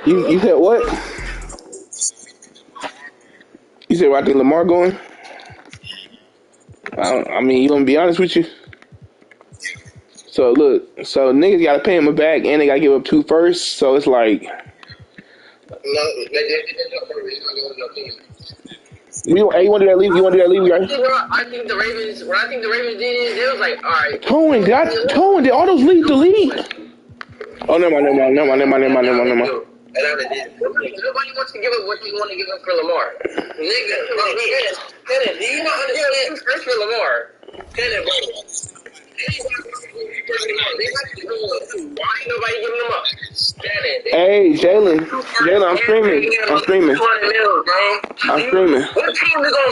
You said what? You said where I think Lamar going? I mean, you gonna be honest with you? So look, so niggas gotta pay him a bag and they gotta give up two first. So it's like hey, you want to do that league? You want to do that league, right? I think the Ravens. What I think the Ravens did is they was like, all right. Toien, did all those leagues delete? Oh, never mind. Nobody wants to give up what you want to give up for Lamar. Nigga, Kenneth, do you not understand first for Lamar? Kenneth, bro. Why ain't nobody giving them up? Hey, Jalen, I'm streaming. What team is gonna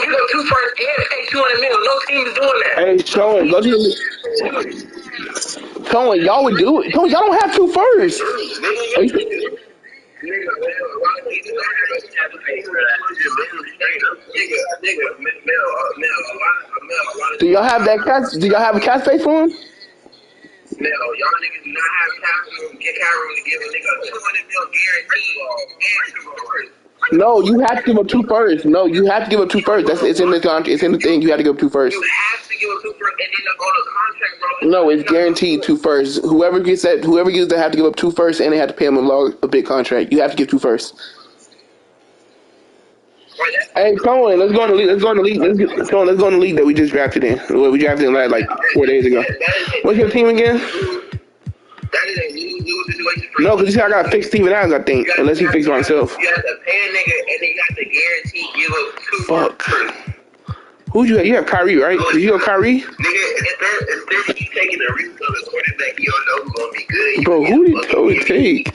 give up two first and pay 200 mil? No team is doing that. Hey, Toien, go to the league. Toien, y'all would do it. Toien, y'all don't have two first. Do y'all have that cash? Do y'all have a cash space for him? No, y'all niggas do not have capital to get Kyrie to give a nigga a 200 mil guarantee and two first. No, you have to give up two first. No, you have to give up two first. It's in the contract. It's in the thing. You have to give up two first. You have to give up two first, and then on the contract, bro. No, it's guaranteed two first. Whoever gets that have to give up two first, and they have to pay him a big contract. You have to give two first. Hey, Cohen, let's go on the league. Let's go on the league. Let's go on the league that we just drafted in. Well, we drafted in like 4 days ago. What's your team again? No, because you said I got to fix Steven Adams, I think, unless he fixes himself. You have to pay a nigga, and then you have to guarantee give up two. Fuck. Who you have? You have Kyrie, right? Did you have Kyrie? Nigga, if they're taking the risk of the quarterback, you don't know who's gonna be good. Bro, who did Towie take?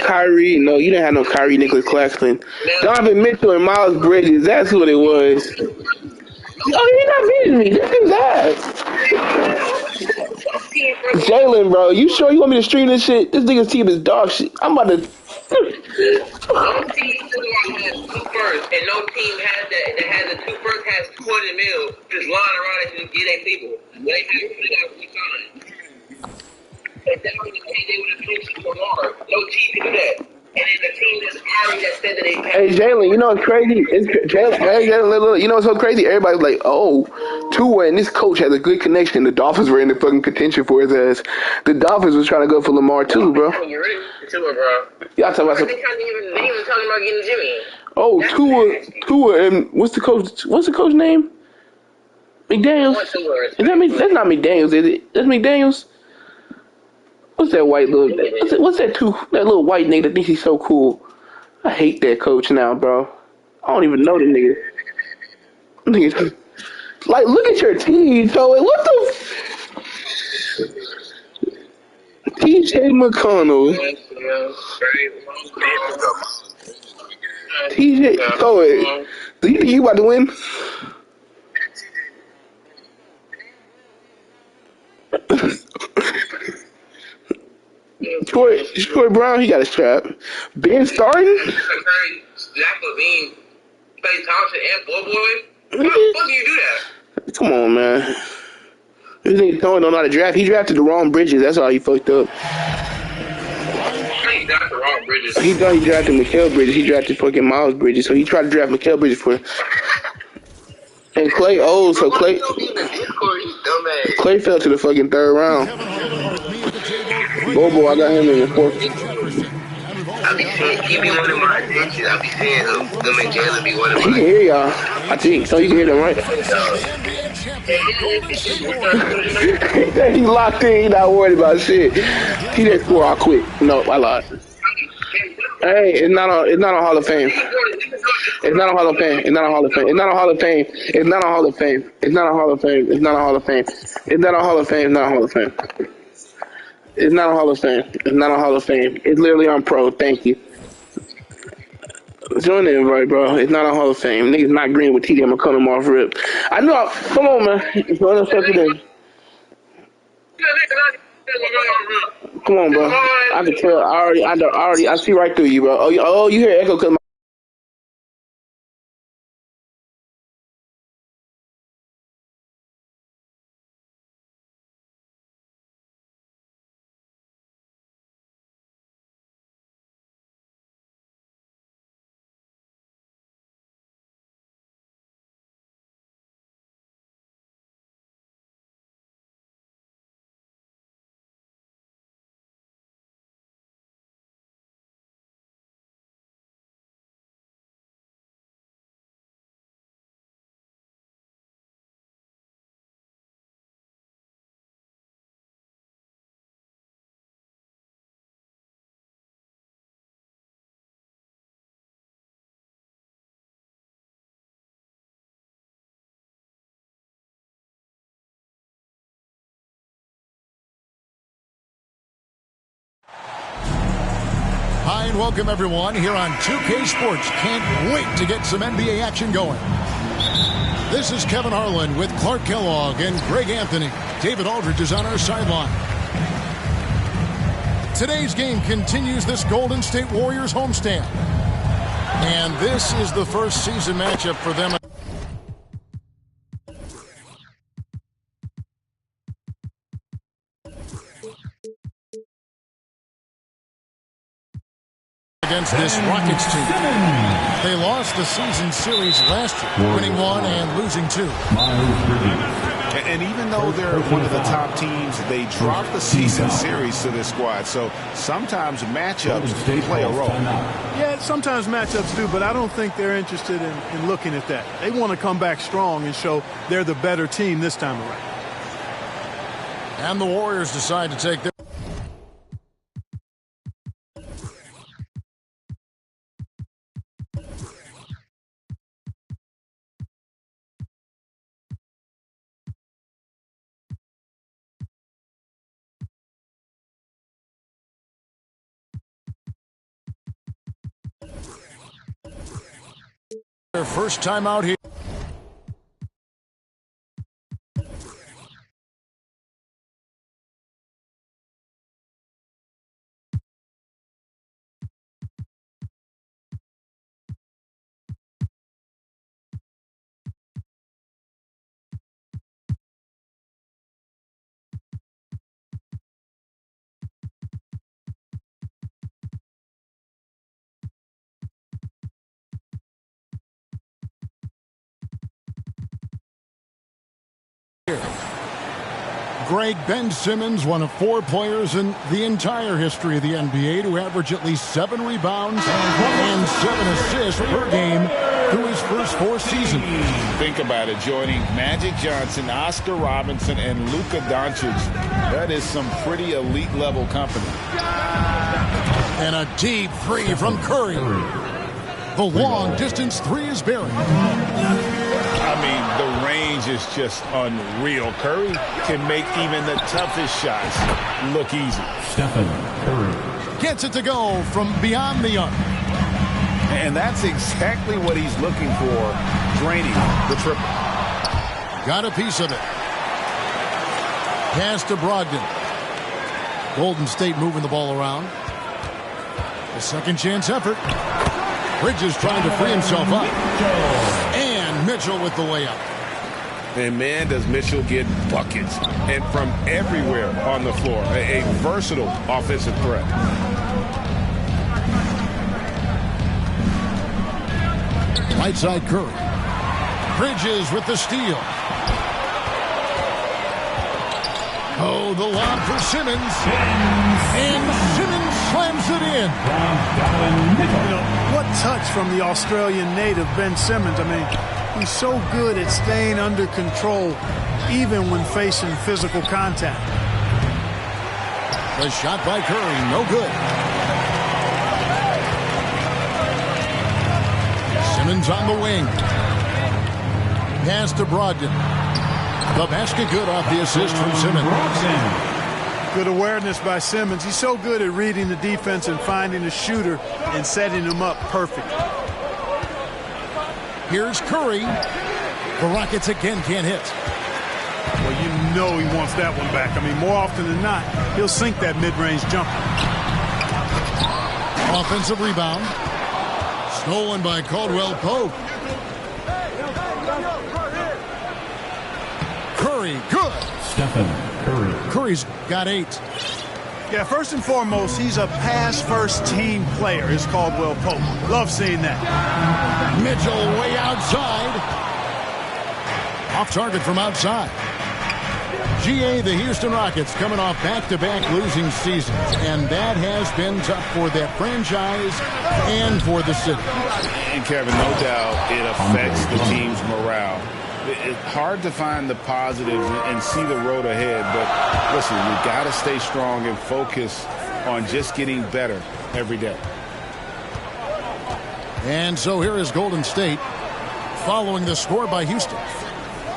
Kyrie, no, you didn't have no Kyrie, Nicholas Claxton. Donovan Mitchell and Miles Bridges, that's what it was. Oh, you're not beating me. This is ass. Jalen, bro, you sure you want me to stream this shit? This nigga's team is dog shit. I'm about to. No team has two first, and no team has that has a two first has 200 mil just lying around and just get their people. They have to resign. If that was the case, they would have switched to Lamar. No team can do that. And then the team that's already that said that they pay. Hey, Jalen, you know what's crazy? You know what's so crazy? Everybody's like, oh, Tua and this coach has a good connection. The Dolphins were in the fucking contention for his ass. The Dolphins was trying to go for Lamar too, bro. You're ready for Tua, bro. Y'all talking about some. They even talking about getting Jimmy. Oh, Tua, and what's the coach name? McDaniels. Is that me? That's not McDaniels, is it? That's McDaniels. What's that white little? What's that little white nigga that thinks he's so cool? I hate that coach now, bro. I don't even know the nigga. Nigga, like, look at your team, Joey. What the? TJ McConnell. TJ, Joey. Do you think you about to win? Troy Brown, he got a strap. Ben starting? Zach Levine, Clay Thompson, and Boy. How the fuck do you do that? Come on, man. This nigga don't know how to draft. He drafted the wrong Bridges. That's how he fucked up. He drafted the wrong Bridges. He thought he drafted Mikal Bridges. He drafted fucking Miles Bridges. So he tried to draft Mikal Bridges for. And Clay old, so Clay fell to the fucking third round. Bobo, I got him in the fourth. I be seeing, he be one of my attention. I be seeing them and Jalen be one of my. He can hear y'all, I think. So you can hear them, right? He locked in. He not worried about shit. He didn't score. I'll quit. No, I lied. Hey, it's not on Hall of Fame. It's not on Hall of Fame. It's not on Hall of Fame. It's not on Hall of Fame. It's not on Hall of Fame. It's not on Hall of Fame. It's not on Hall of Fame. It's not on Hall of Fame. It's not on Hall of Fame. It's not on Hall of Fame. It's not on Hall of Fame. It's literally on Pro. Thank you. Join the invite, bro. It's not on Hall of Fame. Niggas not green with TD. I'm gonna cut them off rip. I know. Come on, man. Join us up today. Come on, bro. I can tell. I see right through you, bro. Oh, you hear echo because Hi, and welcome, everyone, here on 2K Sports. Can't wait to get some NBA action going. This is Kevin Harlan with Clark Kellogg and Greg Anthony. David Aldridge is on our sideline. Today's game continues this Golden State Warriors homestand. And this is the first season matchup for them. Against this Rockets team. They lost the season series last year, winning 1 and losing 2. And even though they're one of the top teams, they dropped the season series to this squad. So sometimes matchups play a role. Yeah, sometimes matchups do, but I don't think they're interested in looking at that. They want to come back strong and show they're the better team this time around. And the Warriors decide to take their first time out here. Greg, Ben Simmons, one of 4 players in the entire history of the NBA to average at least 7 rebounds and 7 assists per game through his first 4 seasons. Think about it, joining Magic Johnson, Oscar Robinson, and Luka Doncic. That is some pretty elite level company. And a deep 3 from Curry. The long distance 3 is buried. I mean, the range is just unreal. Curry can make even the toughest shots look easy. Stephen Curry gets it to go from beyond the arc. And that's exactly what he's looking for, draining the triple. Got a piece of it. Pass to Brogdon. Golden State moving the ball around. A second chance effort. Bridges trying to free himself up. And Mitchell with the layup. And man, does Mitchell get buckets. And from everywhere on the floor. A versatile offensive threat. Right side Curry. Bridges with the steal. Oh, the lob for Simmons. And Simmons slams it in. You know, what touch from the Australian native, Ben Simmons. I mean, he's so good at staying under control, even when facing physical contact. The shot by Curry, no good. Simmons on the wing. Pass to Brogdon. The basket good off the assist from Simmons. Good awareness by Simmons. He's so good at reading the defense and finding a shooter and setting him up perfectly. Here's Curry. The Rockets again can't hit. Well, you know he wants that one back. I mean, more often than not, he'll sink that mid-range jumper. Offensive rebound. Stolen by Caldwell Pope. Curry, good. Stephen Curry. Curry's got 8. Yeah, first and foremost, he's a pass-first team player, is Caldwell Pope. Love seeing that. Mitchell way outside. Off target from outside. GA, the Houston Rockets, coming off back-to-back losing seasons, and that has been tough for that franchise and for the city. And Kevin, no doubt it affects the team's morale. It's hard to find the positives and see the road ahead, but listen, you got to stay strong and focus on just getting better every day. And so here is Golden State following the score by Houston.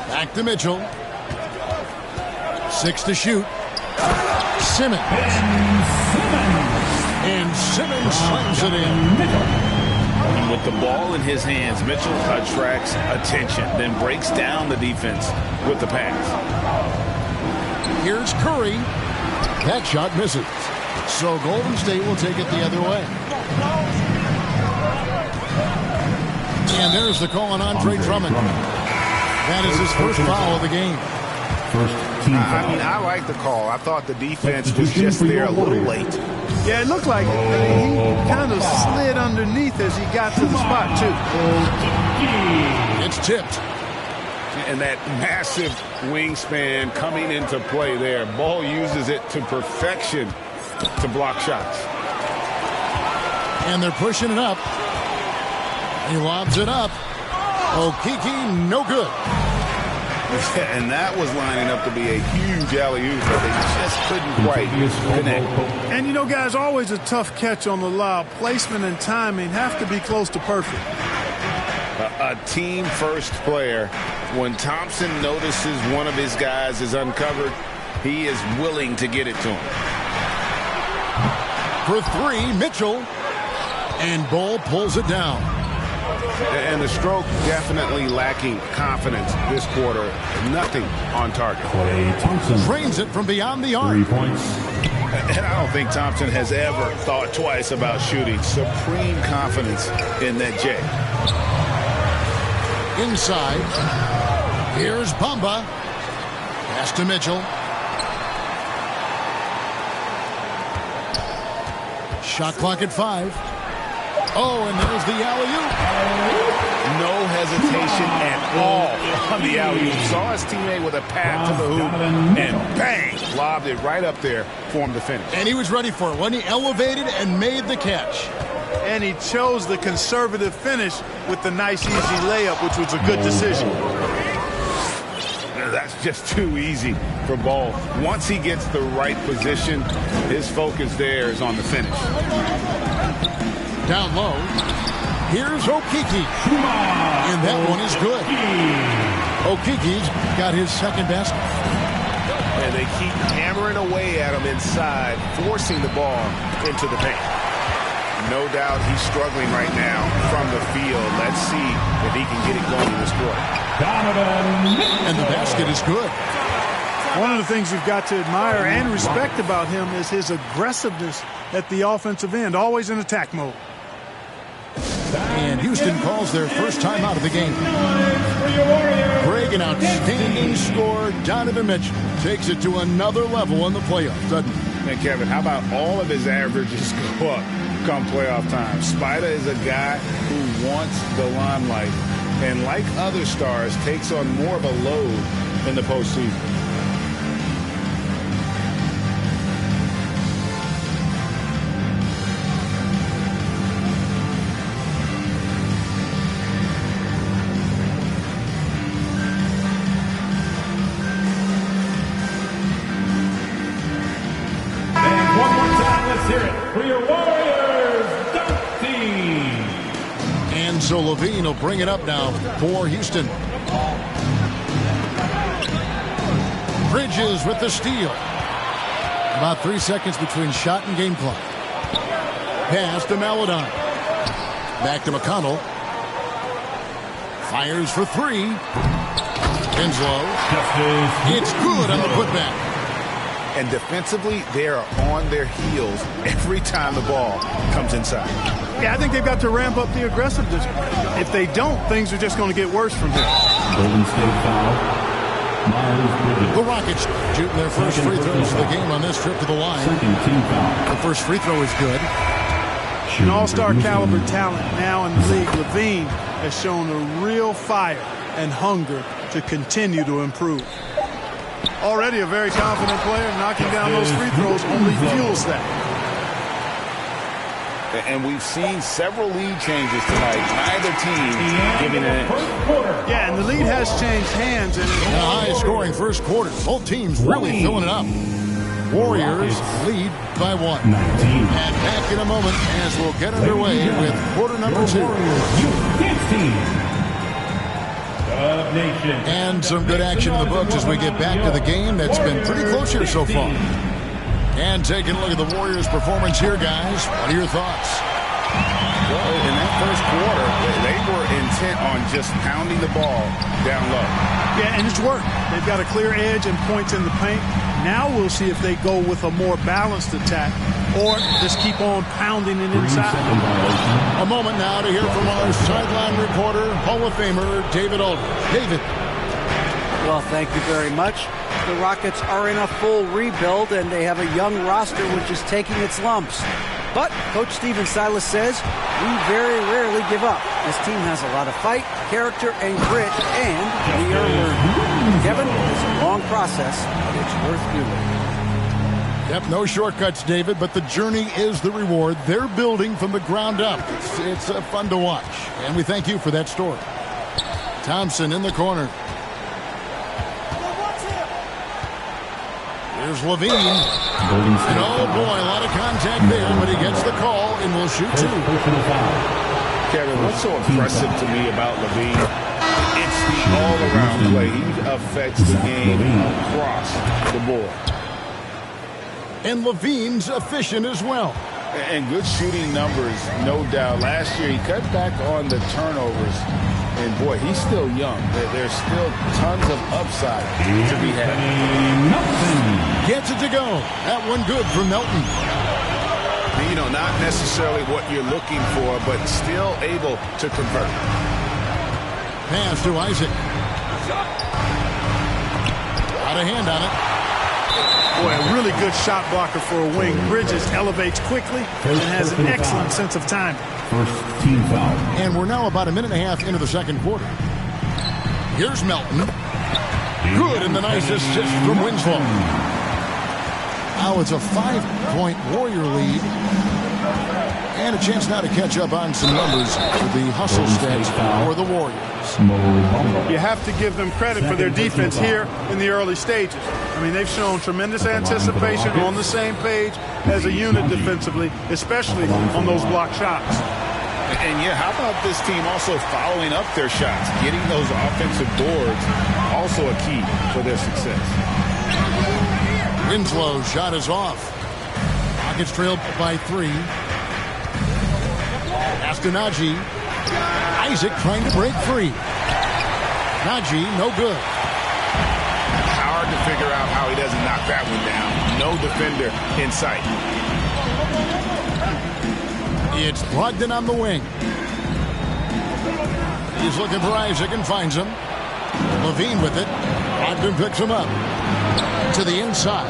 Back to Mitchell. 6 to shoot. Simmons. And Simmons slams it in. And with the ball in his hands, Mitchell attracts attention, then breaks down the defense with the pass. Here's Curry. That shot misses. So Golden State will take it the other way. And there's the call on Andre Drummond. That is his first foul of the game. First team foul. I mean, I like the call. I thought the defense was just there a little late. Yeah, it looked like he kind of slid underneath as he got to the spot, too. It's tipped. And that massive wingspan coming into play there. Ball uses it to perfection to block shots. And they're pushing it up. He lobs it up. Okeke, no good. And that was lining up to be a huge alley-oop, but they just couldn't quite connect. And, you know, guys, always a tough catch on the lob. Placement and timing have to be close to perfect. A team-first player. When Thompson notices one of his guys is uncovered, he is willing to get it to him. For three, Mitchell. And Ball pulls it down. And the stroke definitely lacking confidence this quarter. Nothing on target. Klay Thompson Drains it from beyond the arc. 3 points. And I don't think Thompson has ever thought twice about shooting. Supreme confidence in that J. Inside. Here's Bamba. Pass to Mitchell. Shot clock at 5. Oh, and there's the alley-oop. No hesitation at all on the alley-oop. Saw his teammate with a pad to the hoop, and bang, lobbed it right up there for him to finish. And he was ready for it when he elevated and made the catch. And he chose the conservative finish with the nice, easy layup, which was a good decision. That's just too easy for Ball. Once he gets the right position, his focus there is on the finish. Down low. Here's Okeke. And that one is good. Okeke's got his second basket. And they keep hammering away at him inside, forcing the ball into the paint. No doubt he's struggling right now from the field. Let's see if he can get it going in this quarter. And the basket is good. One of the things you've got to admire and respect about him is his aggressiveness at the offensive end, always in attack mode. And Houston calls their first time out of the game. Greg, an outstanding scorer. Donovan Mitchell takes it to another level in the playoffs, doesn't he? And Kevin, how about all of his averages go up come playoff time? Spider is a guy who wants the limelight, and like other stars, takes on more of a load in the postseason. So Levine will bring it up now for Houston. Bridges with the steal. About 3 seconds between shot and game clock. Pass to Maladon. Back to McConnell. Fires for 3. Winslow. It's good on the putback. And defensively, they are on their heels every time the ball comes inside. Yeah, I think they've got to ramp up the aggressiveness. If they don't, things are just going to get worse from here. Golden State foul. The Rockets shooting their first free throws of the game on this trip to the line. Second team foul. The first free throw is good. An all-star caliber talent now in the league. Levine has shown a real fire and hunger to continue to improve. Already a very confident player, knocking down those free throws only fuels that. And we've seen several lead changes tonight. Neither team giving an inch. Yeah, and the lead has changed hands. And a high-scoring first quarter. Both teams really filling it up. Warriors lead by 1. 19. And back in a moment as we'll get underway with quarter number 2. And some good action in the books as we get back to the game that's been pretty close here so far. And taking a look at the Warriors' performance here, guys. What are your thoughts? Well, in that first quarter, they were intent on just pounding the ball down low. Yeah, and it's worked. They've got a clear edge and points in the paint. Now we'll see if they go with a more balanced attack or just keep on pounding it inside. A moment now to hear from our sideline reporter, Hall of Famer David Aldridge. David. Well, thank you very much. The Rockets are in a full rebuild, and they have a young roster which is taking its lumps. But Coach Stephen Silas says we very rarely give up. This team has a lot of fight, character, and grit, and we are learning. Kevin, it's a long process, but it's worth doing. Yep, no shortcuts, David, but the journey is the reward. They're building from the ground up. It's fun to watch, and we thank you for that story. Thompson in the corner. Here's Levine. And oh boy, a lot of contact there, but he gets the call and will shoot two. Kevin, what's so impressive to me about Levine? It's the all-around play. He affects the game across the board. And Levine's efficient as well. And good shooting numbers, no doubt. Last year, he cut back on the turnovers. And, boy, he's still young. There's still tons of upside to be had. Gets it to go. That one good for Melton. You know, not necessarily what you're looking for, but still able to convert. Pass to Isaac. Got a hand on it. Boy, a really good shot blocker for a wing. Bridges elevates quickly and has an excellent sense of timing. First team foul. And we're now about a minute and a half into the second quarter. Here's Melton. Good, and the nice assist from Winslow. Now it's a 5-point Warrior lead. And a chance now to catch up on some numbers for the hustle stats for the Warriors. You have to give them credit for their defense here in the early stages. I mean, they've shown tremendous anticipation, on the same page as a unit defensively, especially on those block shots. And, yeah, how about this team also following up their shots, getting those offensive boards, also a key for their success. Winslow's shot is off. Rockets trailed by 3. Pass to Najee. Isaac trying to break free. Najee, no good. Hard to figure out how he doesn't knock that one down. No defender in sight. It's Brogdon on the wing. He's looking for Isaac and finds him. Levine with it. Brogdon picks him up. To the inside.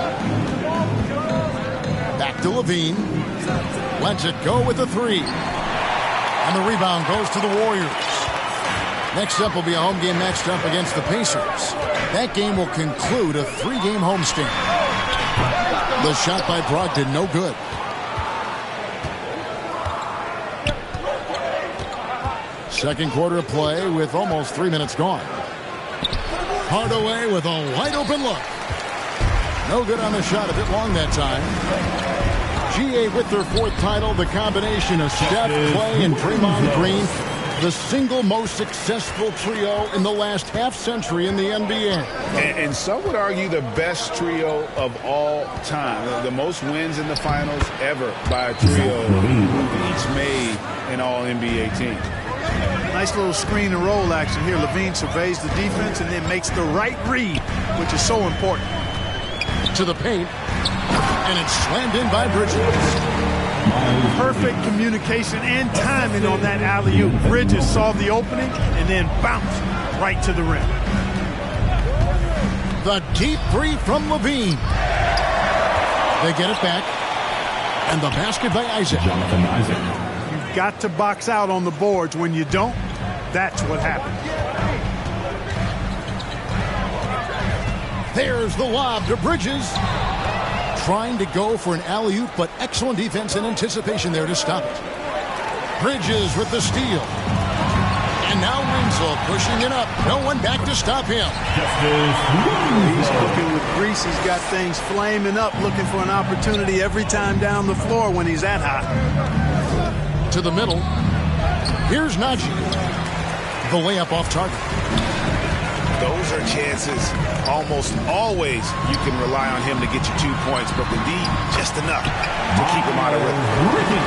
Back to Levine. Lets it go with the 3. And the rebound goes to the Warriors. Next up will be a home game matched up against the Pacers. That game will conclude a 3-game homestand. The shot by Brogdon, no good. Second quarter of play with almost 3 minutes gone. Hardaway with a wide open look. No good on the shot, a bit long that time. GA with their 4th title, the combination of Steph, Clay, and Draymond Green, the single most successful trio in the last half-century in the NBA. And some would argue the best trio of all time. The most wins in the finals ever by a trio who each made an All-NBA team. Nice little screen and roll action here. Levine surveys the defense and then makes the right read, which is so important. To the paint, and it's slammed in by Bridges. Perfect communication and timing on that alley-oop. Bridges saw the opening and then bounced right to the rim. The deep 3 from Levine. They get it back, and the basket by Isaac. Jonathan Isaac. You've got to box out on the boards. When you don't, that's what happens. There's the lob to Bridges. Trying to go for an alley-oop, but excellent defense and anticipation there to stop it. Bridges with the steal. And now Winslow pushing it up. No one back to stop him. He's cooking with grease. He's got things flaming up, looking for an opportunity every time down the floor when he's that hot. To the middle. Here's Najee. The layup off target. those are chances almost always you can rely on him to get you 2 points, but the D just enough to keep him out of rhythm.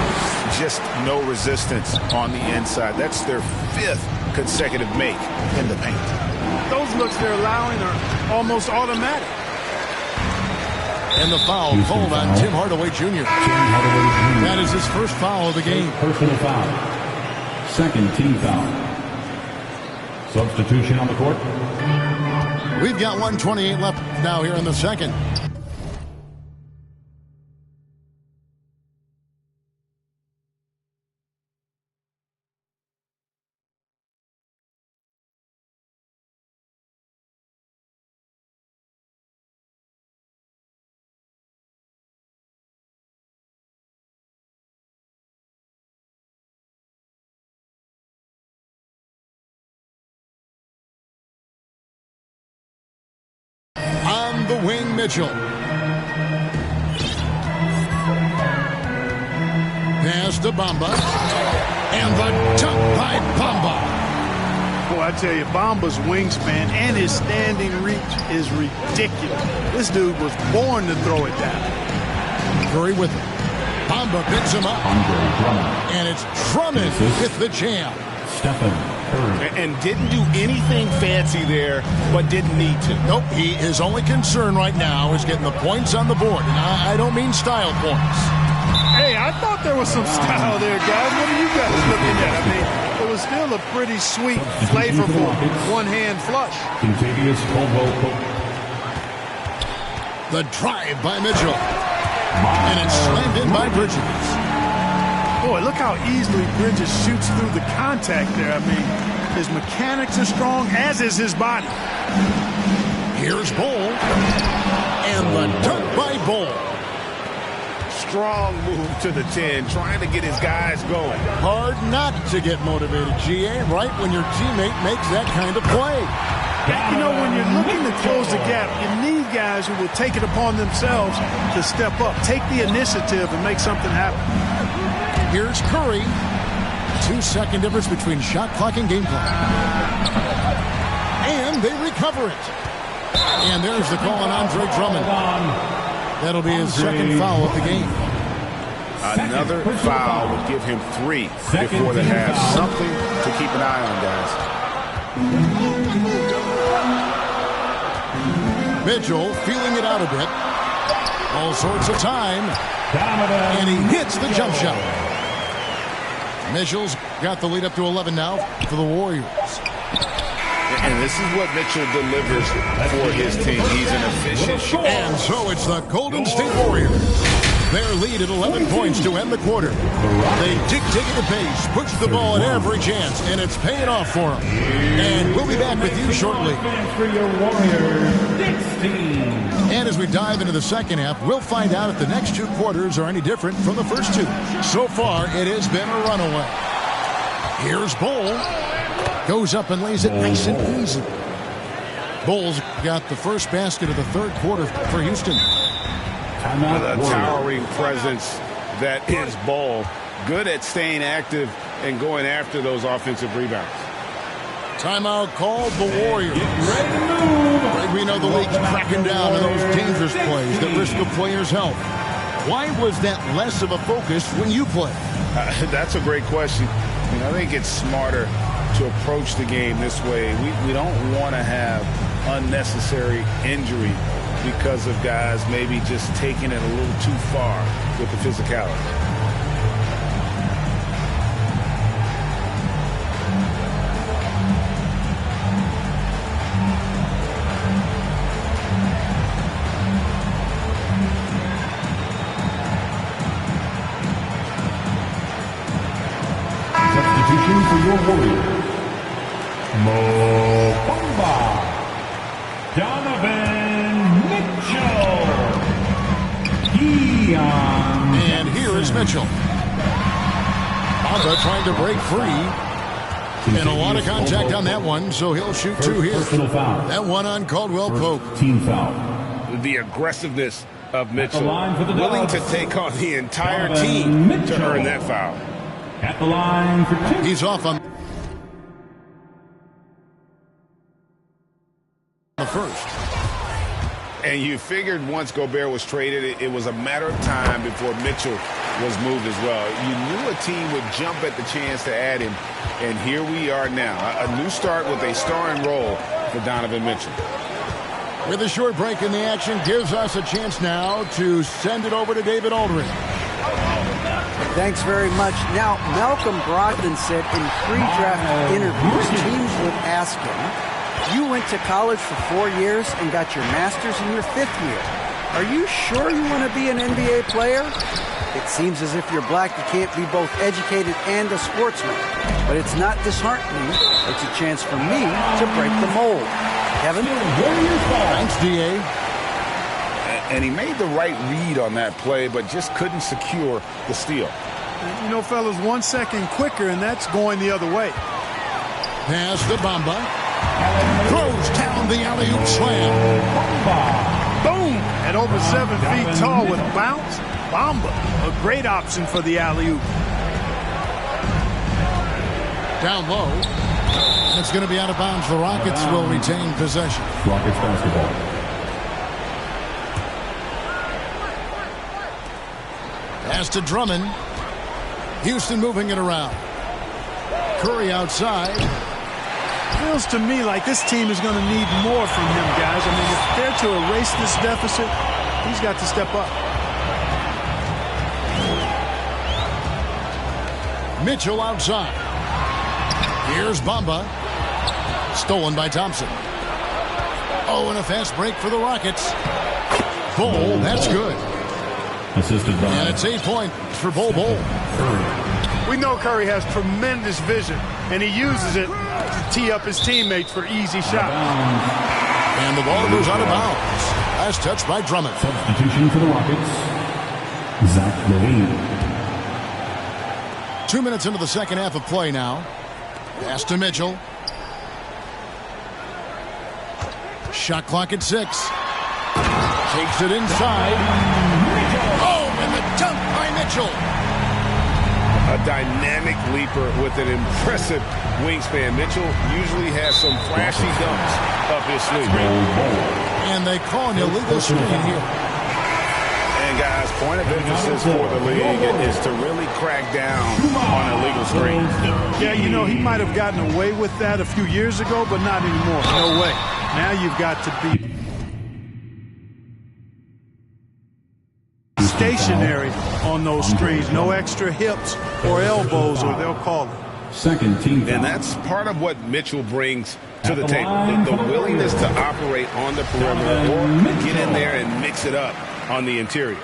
Just no resistance on the inside. That's their 5th consecutive make in the paint. Those looks they're allowing are almost automatic. And the foul called on Tim Hardaway Jr. That is his first foul of the game. Personal foul. 2nd team foul. Substitution on the court. We've got 1:28 left now here in the second. On the wing, Mitchell. Pass to Bamba. And the dunk by Bamba. Boy, I tell you, Bamba's wingspan and his standing reach is ridiculous. This dude was born to throw it down. Curry with it. Bamba picks him up. And it's Drummond with the jam. And didn't do anything fancy there, but didn't need to. Nope, his only concern right now is getting the points on the board. And I don't mean style points. Hey, I thought there was some style there, guys. What are you guys looking at? I mean, it was still a pretty sweet, flavorful one-hand flush. The drive by Mitchell. And it's slammed in by Bridges. Boy, look how easily Bridges shoots through the contact there. I mean, his mechanics are strong, as is his body. Here's Bol. And the dunk by Bol. Strong move to the 10, trying to get his guys going. Hard not to get motivated, GA, right when your teammate makes that kind of play. You know, when you're looking to close the gap, you need guys who will take it upon themselves to step up, take the initiative, and make something happen. Here's Curry. 2-second difference between shot clock and game clock. And they recover it. And there's the call on Andre Drummond. That'll be his second foul of the game. Another foul would give him 3 before the half. Something to keep an eye on, guys. Mitchell feeling it out a bit. All sorts of time. And he hits the jump shot. Mitchell's got the lead up to 11 now for the Warriors. And this is what Mitchell delivers for his team. He's an efficient shooter. And so it's the Golden State Warriors. Their lead at 11 points to end the quarter. They dictate the pace, push the ball at every chance, and it's paying off for them. And we'll be back with you shortly. And as we dive into the second half, we'll find out if the next 2 quarters are any different from the first 2. So far, it has been a runaway. Here's Bol. Goes up and lays it nice and easy. Bol's got the first basket of the third quarter for Houston. The towering presence that is Bol. Good at staying active and going after those offensive rebounds. Timeout called the Warriors. We know the league's cracking down on those dangerous plays that risk a player's health. Why was that less of a focus when you play? That's a great question. I think it's smarter to approach the game this way. We don't want to have unnecessary injury because of guys maybe just taking it a little too far with the physicality. Substitution for your Warriors. Mo Bamba. Donovan Mitchell. And here is Mitchell. Bamba trying to break free. And a lot of contact on that one, so he'll shoot 2 here. That one on Caldwell Pope. Team foul. The aggressiveness of Mitchell. Willing to take on the entire team to earn that foul. At the line for 2. He's off on first. And you figured once Gobert was traded, it was a matter of time before Mitchell was moved as well. You knew a team would jump at the chance to add him, and here we are now. A new start with a starring role for Donovan Mitchell. With a short break in the action, gives us a chance now to send it over to David Aldridge. Thanks very much. Now, Malcolm Brogdon said in pre-draft interviews, teams would ask him, you went to college for 4 years and got your master's in your 5th year. Are you sure you want to be an NBA player? It seems as if you're black, you can't be both educated and a sportsman. But it's not disheartening. It's a chance for me to break the mold. Kevin? Thanks, D.A. And he made the right read on that play, but just couldn't secure the steal. You know, fellas, 1 second quicker, and that's going the other way. Pass the Bamba. Throws down the alley-oop slam. Boom! At over 7 feet tall with bounce, Bamba, a great option for the alley-oop. Down low. It's going to be out of bounds. The Rockets will retain possession. Rockets basketball. Pass to Drummond. Houston moving it around. Curry outside. Feels to me like this team is going to need more from him, guys. I mean, if they're to erase this deficit, he's got to step up. Mitchell outside. Here's Bamba. Stolen by Thompson. Oh, and a fast break for the Rockets. Bol, that's good. Assisted by. And it's 8 points for Bol. We know Curry has tremendous vision, and he uses it to tee up his teammates for easy shots. And the ball goes out of bounds. Last touch by Drummond. Substitution for the Rockets. Zach Levine. 2 minutes into the second half of play now. Pass to Mitchell. Shot clock at 6. Takes it inside. Oh, and the dunk by Mitchell. A dynamic leaper with an impressive wingspan. Mitchell usually has some flashy dunks up his sleeve. And they call an illegal screen here. And guys, point of emphasis for the league is to really crack down on illegal screens. Yeah, you know, he might have gotten away with that a few years ago, but not anymore. No way. Now you've got to be stationary on those screens. No extra hips or elbows, or they'll call it. Second team. And that's part of what Mitchell brings to the table. The willingness to operate on the perimeter or get in there and mix it up on the interior.